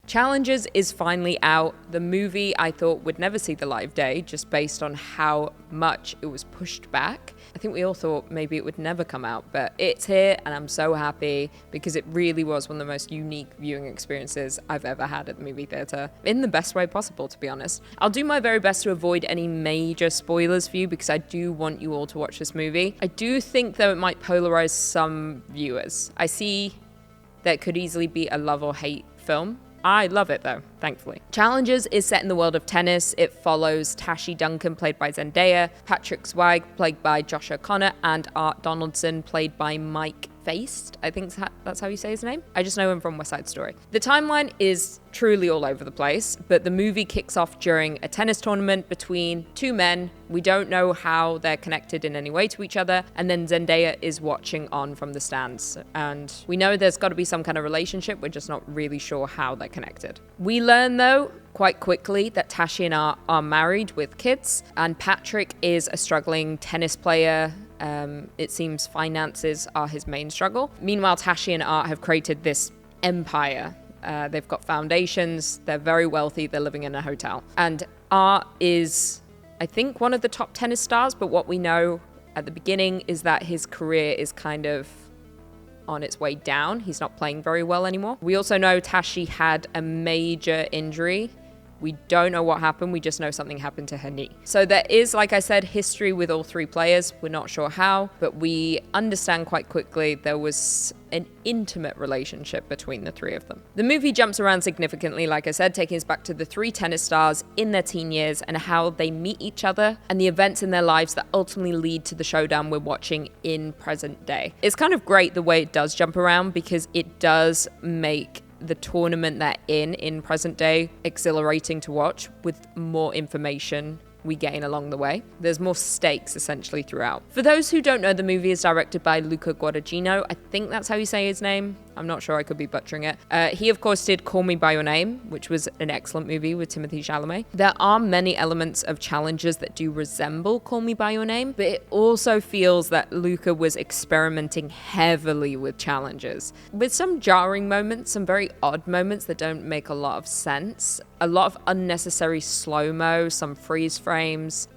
Challengers is finally out. The movie I thought would never see the light of day just based on how much it was pushed back. I think we all thought maybe it would never come out, but it's here and I'm so happy because it really was one of the most unique viewing experiences I've ever had at the movie theater, in the best way possible, to be honest. I'll do my very best to avoid any major spoilers for you because I do want you all to watch this movie. I do think though it might polarize some viewers. I see that it could easily be a love or hate film. I love it though, thankfully. Challengers is set in the world of tennis. It follows Tashi Duncan, played by Zendaya, Patrick Swayze, played by Josh O'Connor, and Art Donaldson, played by Mike Faist. I think that's how you say his name. I just know him from West Side Story. The timeline is truly all over the place, but the movie kicks off during a tennis tournament between two men. We don't know how they're connected in any way to each other, and then Zendaya is watching on from the stands. And we know there's got to be some kind of relationship, we're just not really sure how they're connected. We learn, though, quite quickly that Tashi and Art are married with kids, and Patrick is a struggling tennis player. It seems finances are his main struggle. Meanwhile, Tashi and Art have created this empire. They've got foundations, they're very wealthy, they're living in a hotel. And Art is, I think, one of the top tennis stars, but what we know at the beginning is that his career is kind of on its way down. He's not playing very well anymore. We also know Tashi had a major injury. We don't know what happened, we just know something happened to her knee. So there is, like I said, history with all three players. We're not sure how, but we understand quite quickly there was an intimate relationship between the three of them. The movie jumps around significantly, like I said, taking us back to the three tennis stars in their teen years and how they meet each other and the events in their lives that ultimately lead to the showdown we're watching in present day. It's kind of great the way it does jump around because it does make the tournament they're in present day exhilarating to watch with more information we gain along the way. There's more stakes essentially throughout. For those who don't know, the movie is directed by Luca Guadagnino. I think that's how you say his name. I'm not sure, I could be butchering it. He, of course, did Call Me By Your Name, which was an excellent movie with Timothée Chalamet. There are many elements of Challengers that do resemble Call Me By Your Name, but it also feels that Luca was experimenting heavily with Challengers, with some jarring moments, some very odd moments that don't make a lot of sense, a lot of unnecessary slow-mo, some freeze frames,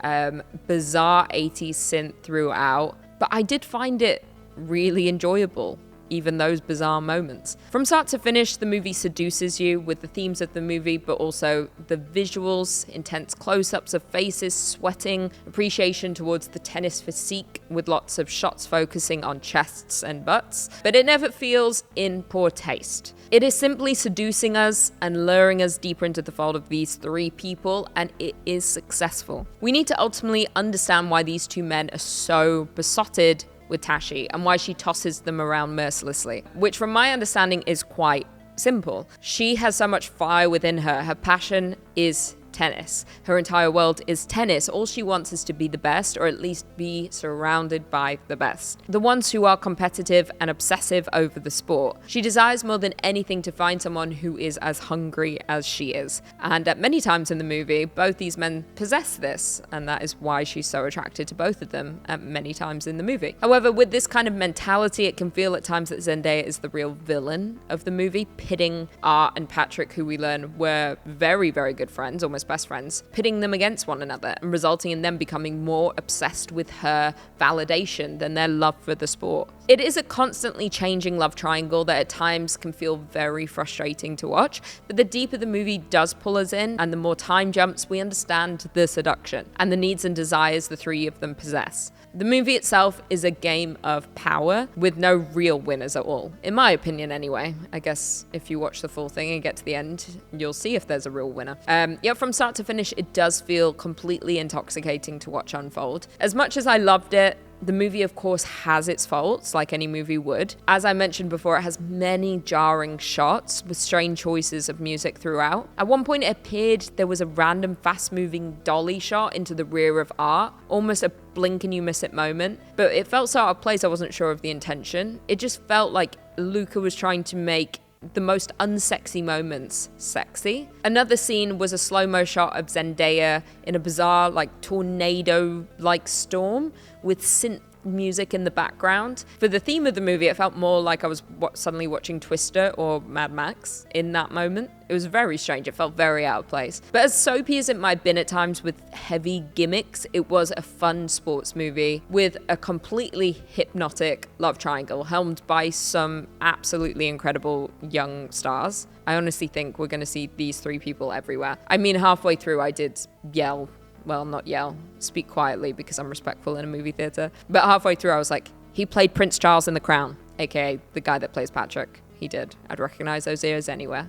bizarre 80s synth throughout, but I did find it really enjoyable, even those bizarre moments. From start to finish, the movie seduces you with the themes of the movie, but also the visuals, intense close-ups of faces, sweating, appreciation towards the tennis physique with lots of shots focusing on chests and butts, but it never feels in poor taste. It is simply seducing us and luring us deeper into the fold of these three people, and it is successful. We need to ultimately understand why these two men are so besotted with Tashi and why she tosses them around mercilessly, which from my understanding is quite simple. She has so much fire within her. Her passion is tennis. Her entire world is tennis. All she wants is to be the best, or at least be surrounded by the best. The ones who are competitive and obsessive over the sport. She desires more than anything to find someone who is as hungry as she is. And at many times in the movie, both these men possess this, and that is why she's so attracted to both of them at many times in the movie. However, with this kind of mentality, it can feel at times that Zendaya is the real villain of the movie, pitting Art and Patrick, who we learn were very, very good friends, almost best friends, pitting them against one another and resulting in them becoming more obsessed with her validation than their love for the sport. It is a constantly changing love triangle that at times can feel very frustrating to watch, but the deeper the movie does pull us in and the more time jumps, we understand the seduction and the needs and desires the three of them possess. The movie itself is a game of power with no real winners at all, in my opinion anyway. I guess if you watch the full thing and get to the end, you'll see if there's a real winner. Yet from start to finish, it does feel completely intoxicating to watch unfold. As much as I loved it, the movie, of course, has its faults, like any movie would. As I mentioned before, it has many jarring shots with strange choices of music throughout. At one point, it appeared there was a random fast-moving dolly shot into the rear of Art, almost a blink and you miss it moment. But it felt so out of place, I wasn't sure of the intention. It just felt like Luca was trying to make the most unsexy moments sexy. Another scene was a slow-mo shot of Zendaya in a bizarre, tornado-like storm with synth music in the background. For the theme of the movie, it felt more like I was suddenly watching Twister or Mad Max in that moment. It was very strange. It felt very out of place. But as soapy as it might have been at times with heavy gimmicks, it was a fun sports movie with a completely hypnotic love triangle helmed by some absolutely incredible young stars. I honestly think we're going to see these three people everywhere. I mean, halfway through I did yell. Well, not yell, speak quietly because I'm respectful in a movie theater. But halfway through I was like, he played Prince Charles in The Crown, aka the guy that plays Patrick. He did. I'd recognize those ears anywhere.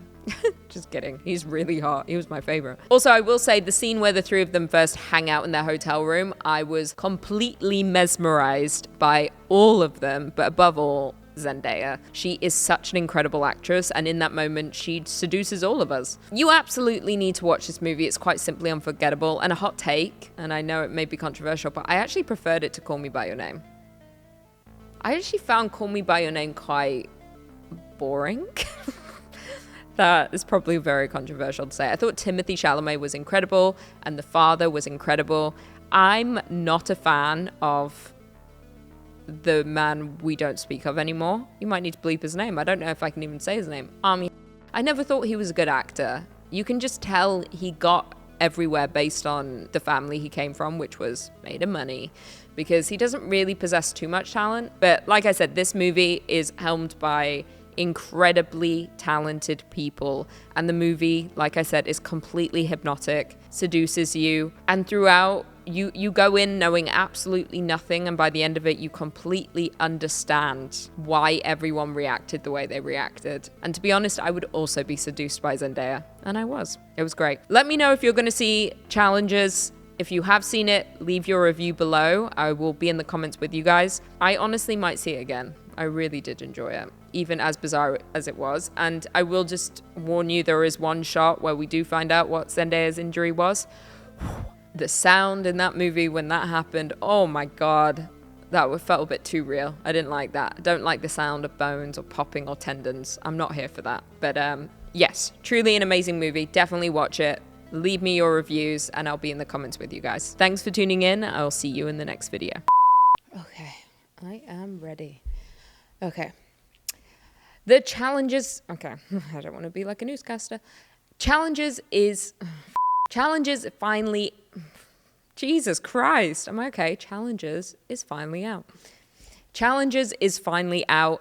Just kidding. He's really hot. He was my favorite. Also, I will say the scene where the three of them first hang out in their hotel room, I was completely mesmerized by all of them, but above all, Zendaya. She is such an incredible actress, and in that moment, she seduces all of us. You absolutely need to watch this movie. It's quite simply unforgettable, and a hot take, and I know it may be controversial, but I actually preferred it to Call Me By Your Name. I actually found Call Me By Your Name quite boring. That is probably very controversial to say. I thought Timothée Chalamet was incredible, and the father was incredible. I'm not a fan of the man we don't speak of anymore. You might need to bleep his name. I don't know if I can even say his name. I never thought he was a good actor. You can just tell he got everywhere based on the family he came from, which was made of money, because he doesn't really possess too much talent. But like I said, this movie is helmed by incredibly talented people, and the movie, like I said, is completely hypnotic, seduces you, and throughout you go in knowing absolutely nothing, and by the end of it you completely understand why everyone reacted the way they reacted. And to be honest, I would also be seduced by Zendaya, and I was. It was great. Let me know if you're going to see Challenges. If you have seen it, leave your review below. I will be in the comments with you guys. I honestly might see it again. I really did enjoy it, even as bizarre as it was. And I will just warn you, there is one shot where we do find out what Zendaya's injury was. The sound in that movie when that happened, oh my God, that felt a bit too real. I didn't like that. I don't like the sound of bones or popping or tendons. I'm not here for that. But yes, truly an amazing movie. Definitely watch it. Leave me your reviews and I'll be in the comments with you guys. Thanks for tuning in. I'll see you in the next video. Okay, I am ready. Okay. The Challenges. Okay, I don't want to be like a newscaster. Challenges finally. Jesus Christ. I'm okay. Challenges is finally out. Challenges is finally out.